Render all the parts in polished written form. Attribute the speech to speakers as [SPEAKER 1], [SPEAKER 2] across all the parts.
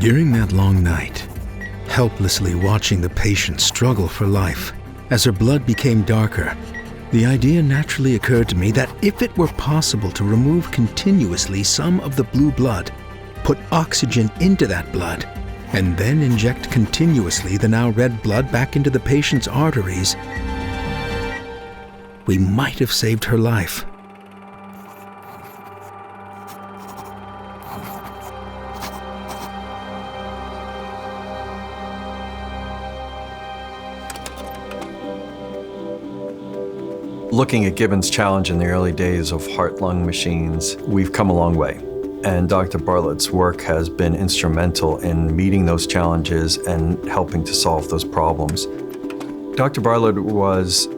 [SPEAKER 1] During that long night, helplessly watching the patient struggle for life, as her blood became darker, the idea naturally occurred to me that if it were possible to remove continuously some of the blue blood, put oxygen into that blood, and then inject continuously the now red blood back into the patient's arteries, we might have saved her life.
[SPEAKER 2] Looking at Gibbon's challenge in the early days of heart-lung machines, we've come a long way. And Dr. Bartlett's work has been instrumental in meeting those challenges and helping to solve those problems. Dr. Bartlett was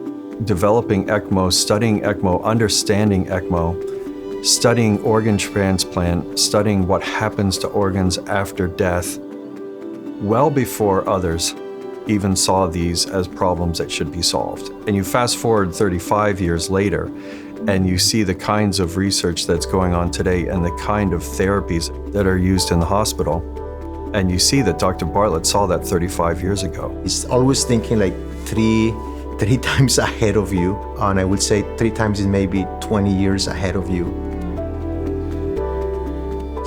[SPEAKER 2] developing ECMO, studying ECMO, understanding ECMO, studying organ transplant, studying what happens to organs after death, well before others even saw these as problems that should be solved. And you fast forward 35 years later, and you see the kinds of research that's going on today and the kind of therapies that are used in the hospital. And you see that Dr. Bartlett saw that 35 years ago.
[SPEAKER 3] He's always thinking like three times ahead of you. And I would say 3 times is maybe 20 years ahead of you.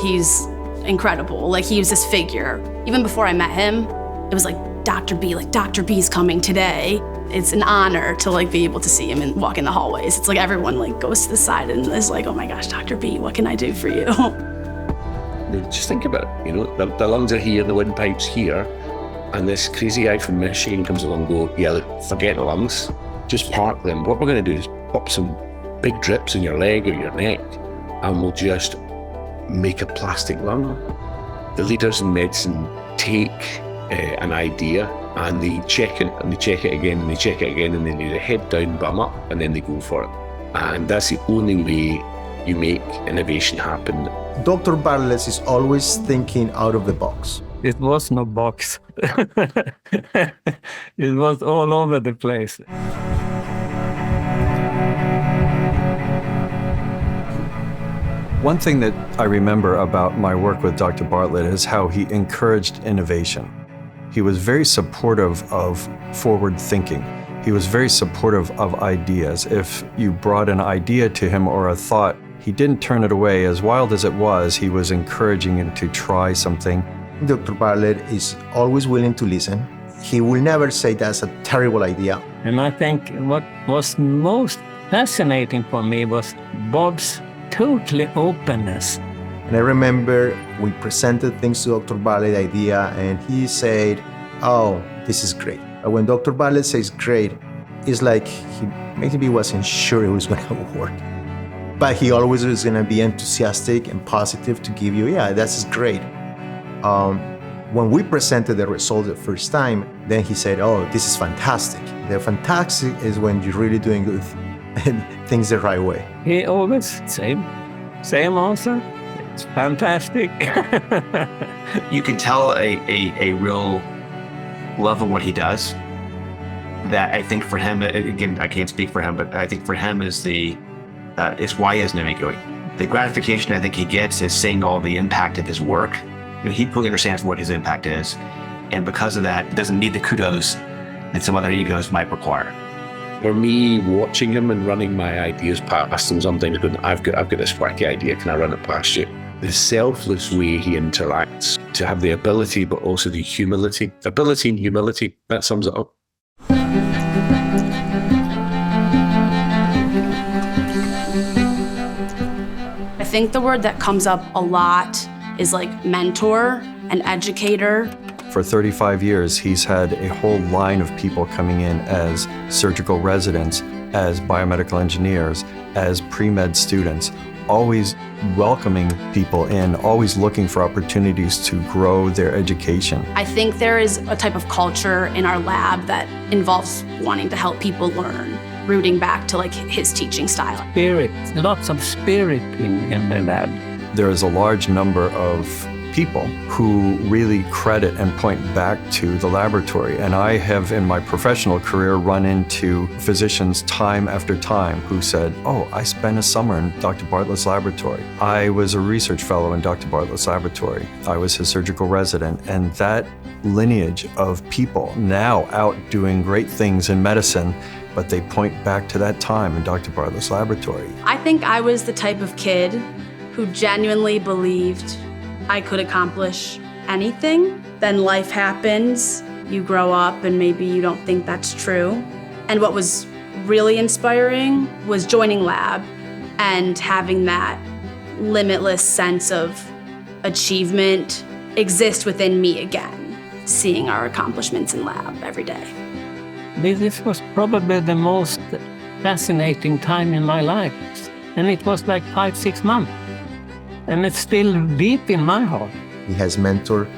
[SPEAKER 4] He's incredible. Like, he was this figure. Even before I met him, it was like, Dr. B, like, Dr. B's coming today. It's an honor to like be able to see him and walk in the hallways. It's like everyone like goes to the side and is like, oh my gosh, Dr. B, what can I do for you?
[SPEAKER 5] Just think about it, you know, the lungs are here, the windpipe's here, and this crazy guy from the machine comes along and goes, yeah, look, forget the lungs, just park them. What we're going to do is pop some big drips in your leg or your neck, and we'll just make a plastic lung. The leaders in medicine take an idea and they check it and they check it again and they check it again, and then they head down, bum up, and then they go for it. And that's the only way you make innovation happen.
[SPEAKER 3] Dr. Bartlett is always thinking out of the box.
[SPEAKER 6] It was no box. It was all over the place.
[SPEAKER 2] One thing that I remember about my work with Dr. Bartlett is how he encouraged innovation. He was very supportive of forward thinking. He was very supportive of ideas. If you brought an idea to him or a thought, he didn't turn it away. As wild as it was, he was encouraging you to try something.
[SPEAKER 3] Dr. Bartlett is always willing to listen. He will never say that's a terrible idea.
[SPEAKER 6] And I think what was most fascinating for me was Bob's totally openness.
[SPEAKER 3] And I remember we presented things to Dr. Bartlett idea, and he said, oh, this is great. But when Dr. Bartlett says great, it's like he maybe wasn't sure it was going to work. But he always was going to be enthusiastic and positive to give you, yeah, that's great. When we presented the results the first time, then he said, oh, this is fantastic. The fantastic is when you're really doing good and things the right way.
[SPEAKER 6] He always same answer. It's fantastic.
[SPEAKER 7] You can tell a real love of what he does. That I think for him, again, I can't speak for him, but I think for him is why he has no ego. The gratification I think he gets is seeing all the impact of his work. You know, he fully understands what his impact is, and because of that, doesn't need the kudos that some other egos might require.
[SPEAKER 5] For me, watching him and running my ideas past him, sometimes going, I've got this wacky idea, can I run it past you? The selfless way he interacts, to have the ability, but also the humility. Ability and humility, that sums it up.
[SPEAKER 4] I think the word that comes up a lot is like mentor and educator.
[SPEAKER 2] For 35 years, he's had a whole line of people coming in as surgical residents, as biomedical engineers, as pre-med students, always welcoming people in, always looking for opportunities to grow their education.
[SPEAKER 4] I think there is a type of culture in our lab that involves wanting to help people learn, rooting back to like his teaching style.
[SPEAKER 6] Spirit, lots of spirit in the lab.
[SPEAKER 2] There is a large number of people who really credit and point back to the laboratory. And I have, in my professional career, run into physicians time after time who said, oh, I spent a summer in Dr. Bartlett's laboratory. I was a research fellow in Dr. Bartlett's laboratory. I was his surgical resident. And that lineage of people now out doing great things in medicine, but they point back to that time in Dr. Bartlett's laboratory.
[SPEAKER 4] I think I was the type of kid who genuinely believed I could accomplish anything. Then life happens, you grow up, and maybe you don't think that's true. And what was really inspiring was joining lab and having that limitless sense of achievement exist within me again, seeing our accomplishments in lab every day.
[SPEAKER 6] This was probably the most fascinating time in my life. And it was like 5-6 months. And it's still deep in my heart.
[SPEAKER 3] He has mentored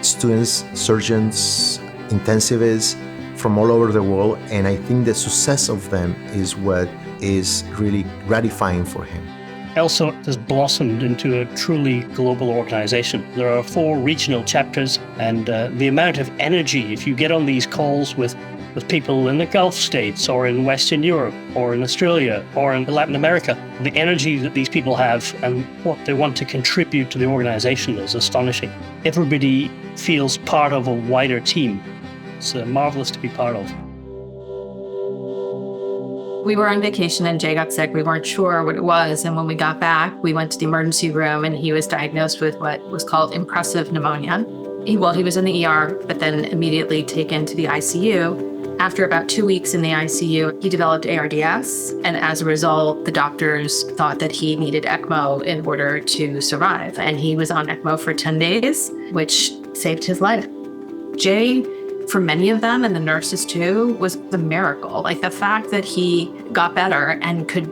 [SPEAKER 3] students, surgeons, intensivists from all over the world, and I think the success of them is what is really gratifying for him.
[SPEAKER 8] ELSO has blossomed into a truly global organization. There are 4 regional chapters, and the amount of energy, if you get on these calls with people in the Gulf states or in Western Europe or in Australia or in Latin America, the energy that these people have and what they want to contribute to the organization is astonishing. Everybody feels part of a wider team. It's marvelous to be part of.
[SPEAKER 9] We were on vacation and Jay got sick. We weren't sure what it was. And when we got back, we went to the emergency room and he was diagnosed with what was called impressive pneumonia. He was in the ER, but then immediately taken to the ICU. After about 2 weeks in the ICU, he developed ARDS. And as a result, the doctors thought that he needed ECMO in order to survive. And he was on ECMO for 10 days, which saved his life. Jay, for many of them, and the nurses too, was a miracle. Like the fact that he got better and could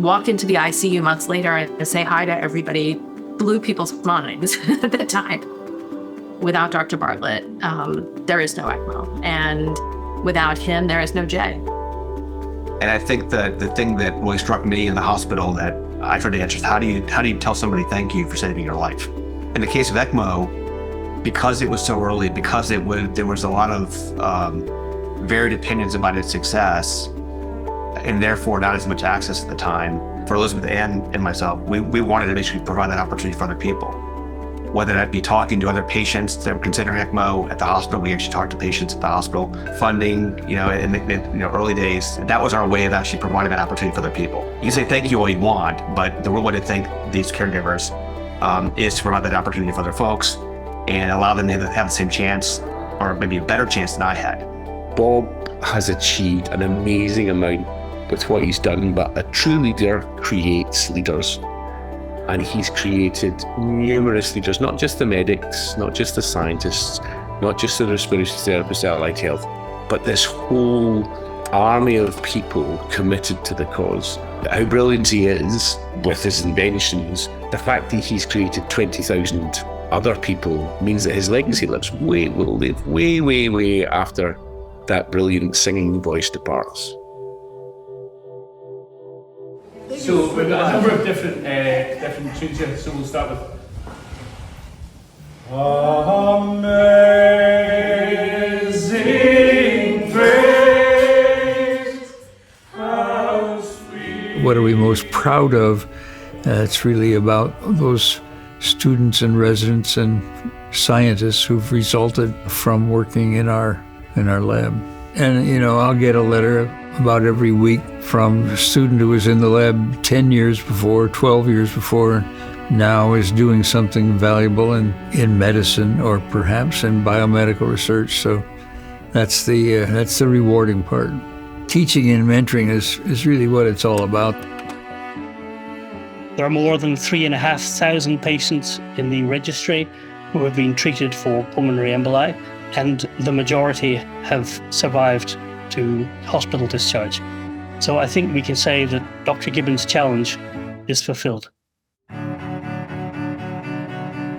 [SPEAKER 9] walk into the ICU months later and say hi to everybody blew people's minds at that time. Without Dr. Bartlett, there is no ECMO. And without him, there is no Jay.
[SPEAKER 7] And I think that the thing that really struck me in the hospital that I tried to answer is how do you tell somebody thank you for saving your life? In the case of ECMO, because it was so early, because there was a lot of varied opinions about its success, and therefore not as much access at the time, for Elizabeth and myself, we wanted to basically provide that opportunity for other people. Whether that be talking to other patients that were considering ECMO at the hospital, we actually talked to patients at the hospital, funding, in the early days. That was our way of actually providing that opportunity for other people. You can say thank you all you want, but the real way to thank these caregivers is to provide that opportunity for other folks and allow them to have the same chance, or maybe a better chance than I had.
[SPEAKER 5] Bob has achieved an amazing amount with what he's done, but a true leader creates leaders. And he's created numerous leaders, not just the medics, not just the scientists, not just the respiratory therapists at Allied Health, but this whole army of people committed to the cause. How brilliant he is with his inventions, the fact that he's created 20,000 other people means that his legacy will live way after that brilliant singing voice departs.
[SPEAKER 10] So we've got a number of different tunes here, so we'll start with Amazing Grace, how sweet.
[SPEAKER 11] What are we most proud of? It's really about those students and residents and scientists who've resulted from working in our lab. And I'll get a letter about every week from a student who was in the lab 10 years before, 12 years before, now is doing something valuable in medicine or perhaps in biomedical research. So that's the rewarding part. Teaching and mentoring is really what it's all about.
[SPEAKER 8] There are more than 3,500 patients in the registry who have been treated for pulmonary emboli, and the majority have survived to hospital discharge. So I think we can say that Dr. Gibbons' challenge is fulfilled.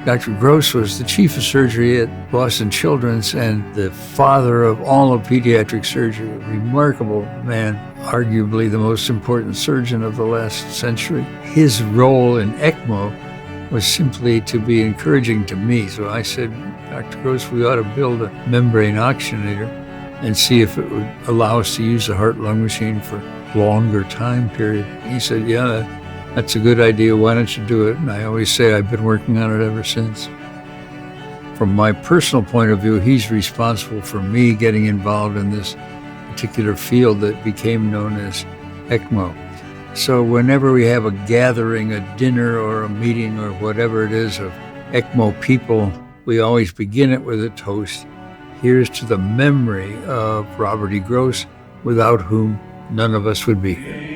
[SPEAKER 11] Dr. Gross was the chief of surgery at Boston Children's and the father of all of pediatric surgery, a remarkable man, arguably the most important surgeon of the last century. His role in ECMO was simply to be encouraging to me. So I said, Dr. Gross, we ought to build a membrane oxygenator and see if it would allow us to use the heart-lung machine for longer time period. He said, yeah, that's a good idea. Why don't you do it? And I always say I've been working on it ever since. From my personal point of view, he's responsible for me getting involved in this particular field that became known as ECMO. So whenever we have a gathering, a dinner or a meeting or whatever it is of ECMO people, we always begin it with a toast. Here's to the memory of Robert E. Gross, without whom none of us would be here.